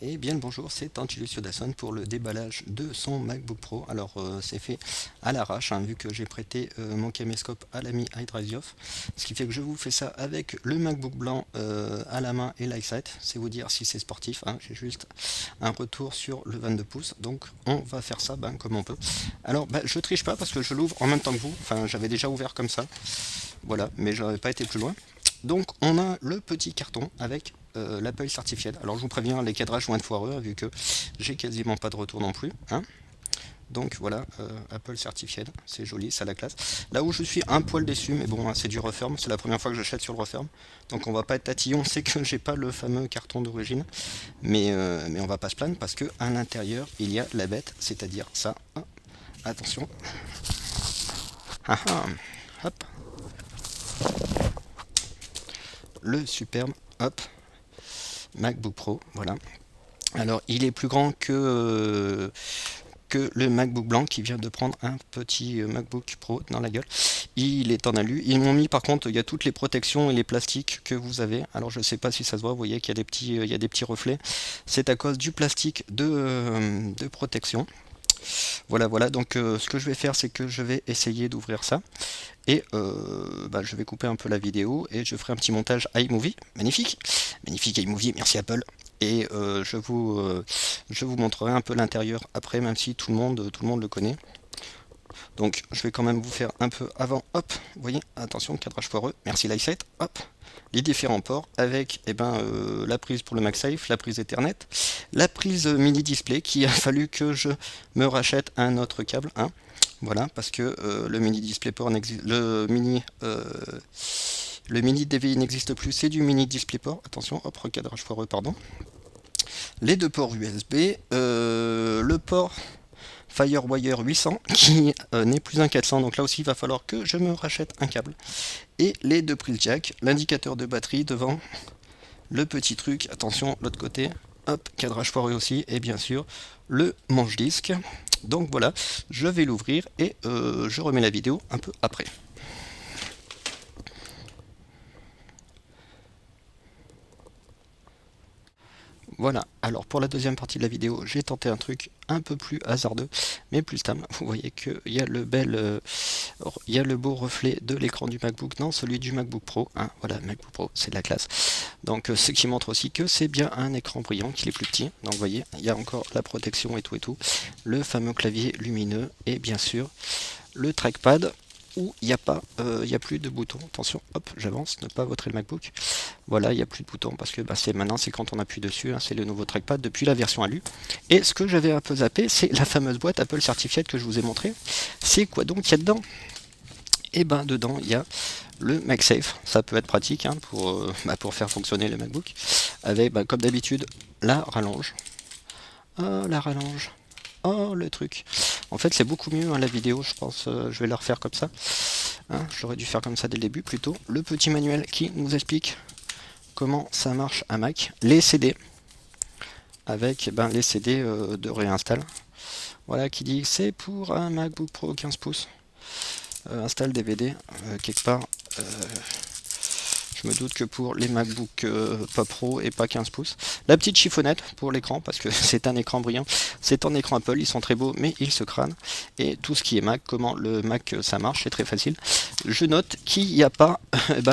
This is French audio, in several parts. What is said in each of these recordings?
Et bien le bonjour, c'est Angelus Yodasson pour le déballage de son MacBook Pro. Alors c'est fait à l'arrache, hein, vu que j'ai prêté mon caméscope à l'ami iDriveoff. Ce qui fait que je vous fais ça avec le MacBook blanc à la main et l'iSight. C'est vous dire si c'est sportif, hein. J'ai juste un retour sur le 22 pouces. Donc on va faire ça comme on peut. Alors je triche pas parce que je l'ouvre en même temps que vous. Enfin j'avais déjà ouvert comme ça. Voilà, mais je n'avais pas été plus loin. Donc on a le petit carton avec l'Apple Certified. Alors je vous préviens, les cadrages vont être foireux, hein, vu que j'ai quasiment pas de retour non plus, hein. Donc voilà, Apple Certified, c'est joli, ça a la classe. Là où je suis un poil déçu, mais bon, hein, c'est du referme, c'est la première fois que j'achète sur le referme. Donc on va pas être tatillon, c'est que j'ai pas le fameux carton d'origine. Mais on va pas se plaindre parce que à l'intérieur, il y a la bête, c'est-à-dire ça. Ah, attention. Ah, ah, hop. Le superbe, hop, MacBook Pro, voilà. Alors il est plus grand que le MacBook blanc qui vient de prendre un petit MacBook Pro dans la gueule. Il est en alu. Ils m'ont mis par contre, il y a toutes les protections et les plastiques que vous avez. Alors je ne sais pas si ça se voit, vous voyez qu'il y a il y a des petits reflets. C'est à cause du plastique de protection. Voilà, voilà. Donc ce que je vais faire, c'est que je vais essayer d'ouvrir ça. Et je vais couper un peu la vidéo et je ferai un petit montage iMovie. Magnifique. Magnifique iMovie, merci Apple. Et je vous montrerai un peu l'intérieur après, même si tout le monde le connaît. Donc je vais quand même vous faire un peu avant. Hop, vous voyez, attention, cadrage foireux. Merci l'iSight. Hop, les différents ports avec la prise pour le MagSafe, la prise Ethernet, la prise mini display qui a fallu que je me rachète un autre câble, hein. Voilà, parce que le mini DisplayPort n'existe, le mini DVI n'existe plus, c'est du mini DisplayPort. Attention, hop, recadrage foireux, pardon. Les deux ports USB, le port Firewire 800 qui n'est plus un 400, donc là aussi il va falloir que je me rachète un câble. Et les deux prises jack, l'indicateur de batterie devant, le petit truc, attention, l'autre côté, hop, cadrage foireux aussi, et bien sûr le manche-disque. Donc voilà, je vais l'ouvrir et je remets la vidéo un peu après. Voilà, alors pour la deuxième partie de la vidéo, j'ai tenté un truc un peu plus hasardeux, mais plus stable. Vous voyez qu'il y a il y a le beau reflet de l'écran du MacBook dans celui du MacBook Pro, hein. Voilà, MacBook Pro, c'est de la classe. Donc ce qui montre aussi que c'est bien un écran brillant, qu'il est plus petit. Donc vous voyez, il y a encore la protection et tout, le fameux clavier lumineux et bien sûr le trackpad où il n'y a pas, il y a plus de boutons. Attention, hop, j'avance, ne pas vautrer le MacBook. Voilà, il n'y a plus de boutons parce que maintenant c'est quand on appuie dessus, hein, c'est le nouveau trackpad depuis la version ALU. Et ce que j'avais un peu zappé, c'est la fameuse boîte Apple Certified que je vous ai montré. C'est quoi donc il y a dedans? Et dedans il y a le MagSafe, ça peut être pratique, hein, pour faire fonctionner le MacBook. Avec comme d'habitude la rallonge. Oh la rallonge. Oh le truc. En fait c'est beaucoup mieux, hein, la vidéo, je pense, je vais la refaire comme ça. Hein, j'aurais dû faire comme ça dès le début plutôt. Le petit manuel qui nous explique comment ça marche un Mac. Les CD, avec les CD de réinstall. Voilà qui dit c'est pour un MacBook Pro 15 pouces. Installe DVD quelque part. Je me doute que pour les MacBook pas Pro et pas 15 pouces. La petite chiffonnette pour l'écran, parce que c'est un écran brillant. C'est un écran Apple, ils sont très beaux, mais ils se crânent. Et tout ce qui est Mac, comment le Mac ça marche, c'est très facile. Je note qu'il n'y a pas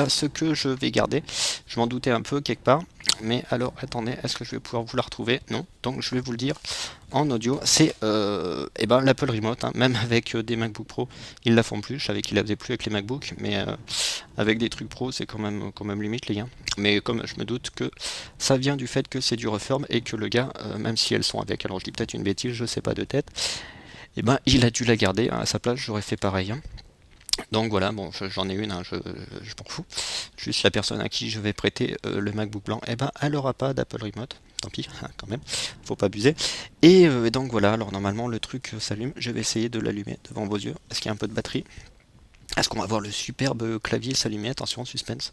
ce que je vais garder. Je m'en doutais un peu quelque part. Mais alors, attendez, est-ce que je vais pouvoir vous la retrouver? Non, donc je vais vous le dire en audio. C'est l'Apple Remote, hein. Même avec des MacBook Pro, ils la font plus. Je savais qu'ils la faisaient plus avec les MacBook, mais avec des trucs pro, c'est quand même limite, les gars. Mais comme je me doute que ça vient du fait que c'est du referme et que le gars, même si elles sont avec, alors je dis peut-être une bêtise, je sais pas de tête, il a dû la garder, hein. À sa place, j'aurais fait pareil, hein. Donc voilà, bon, j'en ai une, hein, je m'en fous. Juste la personne à qui je vais prêter le MacBook blanc, elle n'aura pas d'Apple Remote. Tant pis, quand même, faut pas abuser. Et donc voilà, alors normalement le truc s'allume. Je vais essayer de l'allumer devant vos yeux. Est-ce qu'il y a un peu de batterie? Est-ce qu'on va voir le superbe clavier s'allumer? Attention, suspense.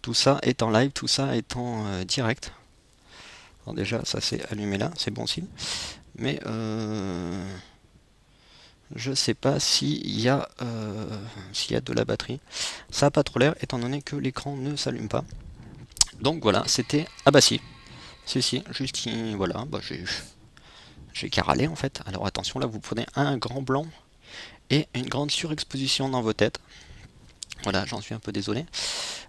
Tout ça est en live, tout ça est en direct. Alors déjà, ça s'est allumé là, c'est bon signe. Mais je sais pas s'il y a de la batterie. Ça a pas trop l'air étant donné que l'écran ne s'allume pas. Donc voilà, c'était... Ah bah si, Si, juste, voilà, bah, j'ai qu'à râler en fait. Alors attention, là vous prenez un grand blanc et une grande surexposition dans vos têtes. Voilà, j'en suis un peu désolé.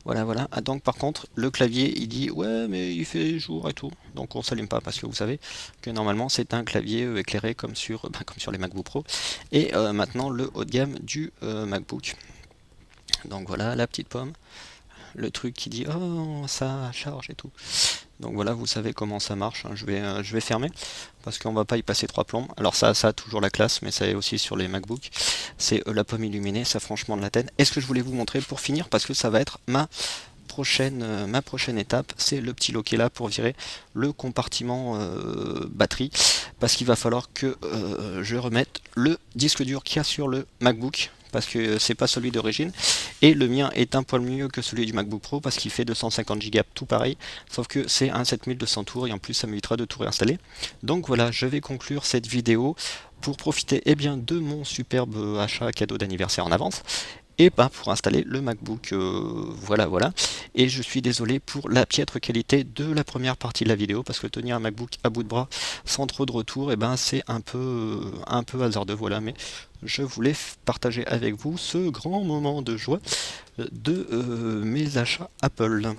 Voilà. Ah, donc par contre, le clavier, il dit ouais, mais il fait jour et tout. Donc on s'allume pas parce que vous savez que normalement c'est un clavier éclairé comme sur les MacBook Pro. Et maintenant le haut de gamme du MacBook. Donc voilà, la petite pomme. Le truc qui dit oh ça charge et tout. Donc voilà, vous savez comment ça marche. Hein. Je vais fermer parce qu'on va pas y passer trois plombs. Alors ça a toujours la classe, mais ça est aussi sur les MacBook. C'est la pomme illuminée, ça franchement de la tête. Et ce que je voulais vous montrer pour finir, parce que ça va être ma prochaine étape, c'est le petit loquet là pour virer le compartiment batterie, parce qu'il va falloir que je remette le disque dur qu'il y a sur le MacBook, parce que c'est pas celui d'origine, et le mien est un poil mieux que celui du MacBook Pro parce qu'il fait 250 Go tout pareil, sauf que c'est un 7200 tours et en plus ça m'évitera de tout réinstaller. Donc voilà, je vais conclure cette vidéo pour profiter de mon superbe achat cadeau d'anniversaire en avance et pour installer le MacBook. Voilà. Et je suis désolé pour la piètre qualité de la première partie de la vidéo, parce que tenir un MacBook à bout de bras sans trop de retour, c'est un peu hasardeux, voilà. Mais je voulais partager avec vous ce grand moment de joie de mes achats Apple.